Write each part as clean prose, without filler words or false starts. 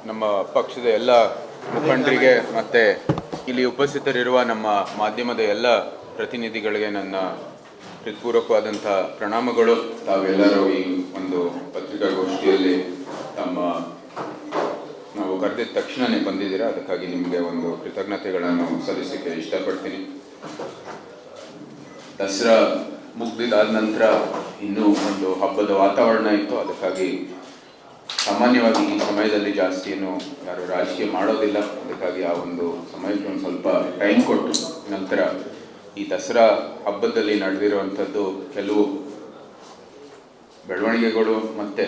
ನಮ್ಮ ಪಕ್ಷದ ಎಲ್ಲ ಮುಖಂಡರಿಗೆ ಮತ್ತು ಇಲ್ಲಿ ಉಪಸ್ಥಿತರಿರುವ ನಮ್ಮ ಮಾಧ್ಯಮದ ಎಲ್ಲ ಪ್ರತಿನಿಧಿಗಳಿಗೆ ನನ್ನ ಹೃತ್ಪೂರ್ವಕವಾದಂಥ ಪ್ರಣಾಮಗಳು. ತಾವೆಲ್ಲರೂ ಈ ಒಂದು ಪತ್ರಿಕಾಗೋಷ್ಠಿಯಲ್ಲಿ ನಾವು ಕರೆದಿದ್ದ ತಕ್ಷಣವೇ ಬಂದಿದ್ದೀರಾ, ಅದಕ್ಕಾಗಿ ನಿಮಗೆ ಒಂದು ಕೃತಜ್ಞತೆಗಳನ್ನು ಸಲ್ಲಿಸಲಿಕ್ಕೆ ಇಷ್ಟಪಡ್ತೀನಿ. ದಸರಾ ಮುಗಿದಾದ ನಂತರ ಇನ್ನೂ ಒಂದು ಹಬ್ಬದ ವಾತಾವರಣ ಇತ್ತು, ಅದಕ್ಕಾಗಿ ಸಾಮಾನ್ಯವಾಗಿ ಈ ಸಮಯದಲ್ಲಿ ಜಾಸ್ತಿ ಏನು ಯಾರು ರಾಜಕೀಯ ಮಾಡೋದಿಲ್ಲ, ಅದಕ್ಕಾಗಿ ಆ ಒಂದು ಸಮಯಕ್ಕೆ ಒಂದು ಸ್ವಲ್ಪ ಟೈಮ್ ಕೊಟ್ಟು ನಂತರ ಈ ದಸರಾ ಹಬ್ಬದಲ್ಲಿ ನಡೆದಿರುವಂಥದ್ದು ಕೆಲವು ಬೆಳವಣಿಗೆಗಳು ಮತ್ತು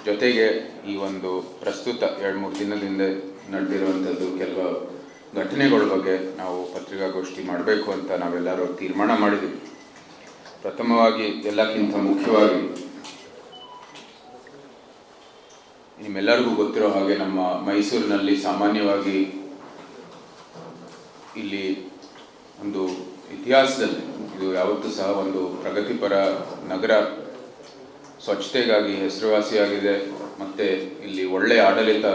ಜೊತೆಗೆ ಈ ಒಂದು ಪ್ರಸ್ತುತ 2-3 ದಿನದಿಂದ ನಡೆದಿರುವಂಥದ್ದು ಕೆಲವು ಘಟನೆಗಳ ಬಗ್ಗೆ ನಾವು ಪತ್ರಿಕಾಗೋಷ್ಠಿ ಮಾಡಬೇಕು ಅಂತ ನಾವೆಲ್ಲರೂ ತೀರ್ಮಾನ ಮಾಡಿದ್ವಿ. ಪ್ರಥಮವಾಗಿ ಎಲ್ಲಕ್ಕಿಂತ ಮುಖ್ಯವಾಗಿ ನಿಮ್ಮೆಲ್ಲರಿಗೂ ಗೊತ್ತಿರೋ ಹಾಗೆ ನಮ್ಮ ಮೈಸೂರಿನಲ್ಲಿ ಸಾಮಾನ್ಯವಾಗಿ ಇಲ್ಲಿ ಒಂದು ಇತಿಹಾಸದಲ್ಲಿ ಇದು ಯಾವತ್ತೂ ಸಹ ಒಂದು ಪ್ರಗತಿಪರ ನಗರ, ಸ್ವಚ್ಛತೆಗಾಗಿ ಹೆಸರುವಾಸಿಯಾಗಿದೆ ಮತ್ತು ಇಲ್ಲಿ ಒಳ್ಳೆಯ ಆಡಳಿತ,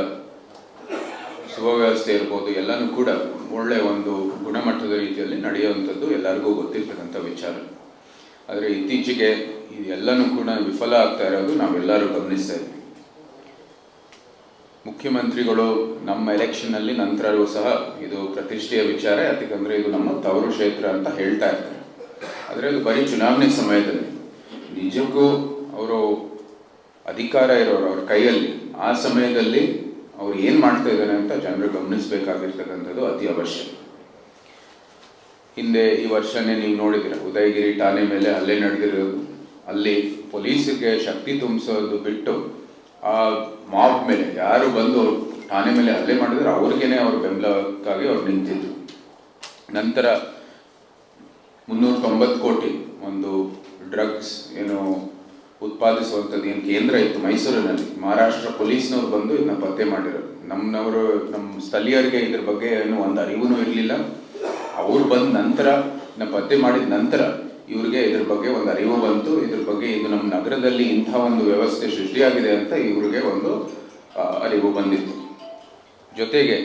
ಸುವ್ಯವಸ್ಥೆ ಇರ್ಬೋದು, ಎಲ್ಲನೂ ಕೂಡ ಒಳ್ಳೆಯ ಒಂದು ಗುಣಮಟ್ಟದ ರೀತಿಯಲ್ಲಿ ನಡೆಯುವಂಥದ್ದು ಎಲ್ಲರಿಗೂ ಗೊತ್ತಿರ್ತಕ್ಕಂಥ ವಿಚಾರ. ಆದರೆ ಇತ್ತೀಚೆಗೆ ಇದೆಲ್ಲನೂ ಕೂಡ ವಿಫಲ ಆಗ್ತಾ ಇರೋದು ನಾವೆಲ್ಲರೂ ಗಮನಿಸ್ತಾ ಇದ್ವಿ. ಮುಖ್ಯಮಂತ್ರಿಗಳು ನಮ್ಮ ಎಲೆಕ್ಷನ್ನಲ್ಲಿ ನಂತರವೂ ಸಹ ಇದು ಪ್ರತಿಷ್ಠೆಯ ವಿಚಾರ, ಯಾಕಂದರೆ ಇದು ನಮ್ಮ ತವರು ಕ್ಷೇತ್ರ ಅಂತ ಹೇಳ್ತಾ ಇರ್ತಾರೆ. ಆದರೆ ಅದು ಬರೀ ಚುನಾವಣೆ ಸಮಯದಲ್ಲಿ ನಿಜಕ್ಕೂ ಅವರು ಅಧಿಕಾರ ಇರೋರು ಅವ್ರ ಕೈಯಲ್ಲಿ ಆ ಸಮಯದಲ್ಲಿ ಅವ್ರು ಏನು ಮಾಡ್ತಾ ಇದ್ದಾರೆ ಅಂತ ಜನರು ಗಮನಿಸಬೇಕಾಗಿರ್ತಕ್ಕಂಥದ್ದು ಅತಿ ಅವಶ್ಯಕ. ಹಿಂದೆ ಈ ವರ್ಷನೇ ನೀವು ನೋಡಿದ್ದೀರ, ಉದಯಗಿರಿ ಠಾಣೆ ಮೇಲೆ ಹಲ್ಲೆ ನಡೆದಿರೋದು. ಅಲ್ಲಿ ಪೊಲೀಸಿಗೆ ಶಕ್ತಿ ತುಂಬಿಸೋದು ಬಿಟ್ಟು ಆ ಮಾಬ್ ಮೇಲೆ ಯಾರು ಬಂದು ಠಾಣೆ ಮೇಲೆ ಹಲ್ಲೆ ಮಾಡಿದ್ರೆ ಅವ್ರಿಗೇನೆ ಅವ್ರ ಬೆಂಬಲಕ್ಕಾಗಿ ಅವ್ರು ನಿಂತಿದ್ರು. ನಂತರ 390 ಕೋಟಿ ಒಂದು ಡ್ರಗ್ಸ್ ಏನು ಉತ್ಪಾದಿಸುವಂಥದ್ದು ಏನು ಕೇಂದ್ರ ಇತ್ತು ಮೈಸೂರಿನಲ್ಲಿ, ಮಹಾರಾಷ್ಟ್ರ ಪೊಲೀಸ್ನವ್ರು ಬಂದು ಇದನ್ನ ಪತ್ತೆ ಮಾಡಿರೋದು. ನಮ್ಮ ಸ್ಥಳೀಯರಿಗೆ ಇದ್ರ ಬಗ್ಗೆ ಏನು ಒಂದು ಅರಿವು ಇರಲಿಲ್ಲ. ಅವ್ರು ಬಂದ ನಂತರ ಪತ್ತೆ ಮಾಡಿದ ನಂತರ ಇವ್ರಿಗೆ ಇದ್ರ ಬಗ್ಗೆ ಒಂದು ಅರಿವು ಬಂತು. ಇದ್ರ ಬಗ್ಗೆ ಇದು ನಮ್ಮ ನಗರದಲ್ಲಿ ಇಂಥ ಒಂದು ವ್ಯವಸ್ಥೆ ಸೃಷ್ಟಿಯಾಗಿದೆ ಅಂತ ಇವ್ರಿಗೆ ಒಂದು ಅರಿವು ಬಂದಿತ್ತು. ಜೊತೆಗೆ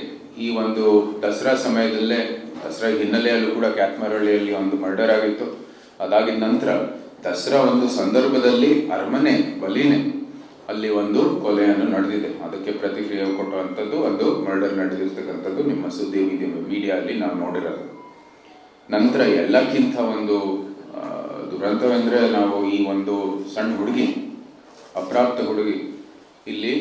ಈ ಒಂದು ದಸರಾ ಸಮಯದಲ್ಲೇ, ದಸರಾ ಹಿನ್ನೆಲೆಯಲ್ಲೂ ಕೂಡ ಕ್ಯಾತ್ಮಾರಳ್ಳಿಯಲ್ಲಿ ಒಂದು ಮರ್ಡರ್ ಆಗಿತ್ತು. ಅದಾಗಿದ ನಂತರ ದಸರಾ ಒಂದು ಸಂದರ್ಭದಲ್ಲಿ ಅರಮನೆ ಬಲಿನೇ ಅಲ್ಲಿ ಒಂದು ಕೊಲೆಯನ್ನು ನಡೆದಿದೆ. ಅದಕ್ಕೆ ಪ್ರತಿಕ್ರಿಯೆ ಕೊಟ್ಟುವಂಥದ್ದು ಒಂದು ಮರ್ಡರ್ ನಡೆದಿರ್ತಕ್ಕಂಥದ್ದು ನಿಮ್ಮ ಸುದ್ದಿ ಮೀಡಿಯಾದಲ್ಲಿ ನಾವು ನೋಡಿರೋದು. ನಂತರ ಎಲ್ಲಕ್ಕಿಂತ ಒಂದು ದುರಂತವೆಂದರೆ ನಾವು ಈ ಒಂದು ಸಣ್ಣ ಹುಡುಗಿ, ಅಪ್ರಾಪ್ತ ಹುಡುಗಿ ಇಲ್ಲಿ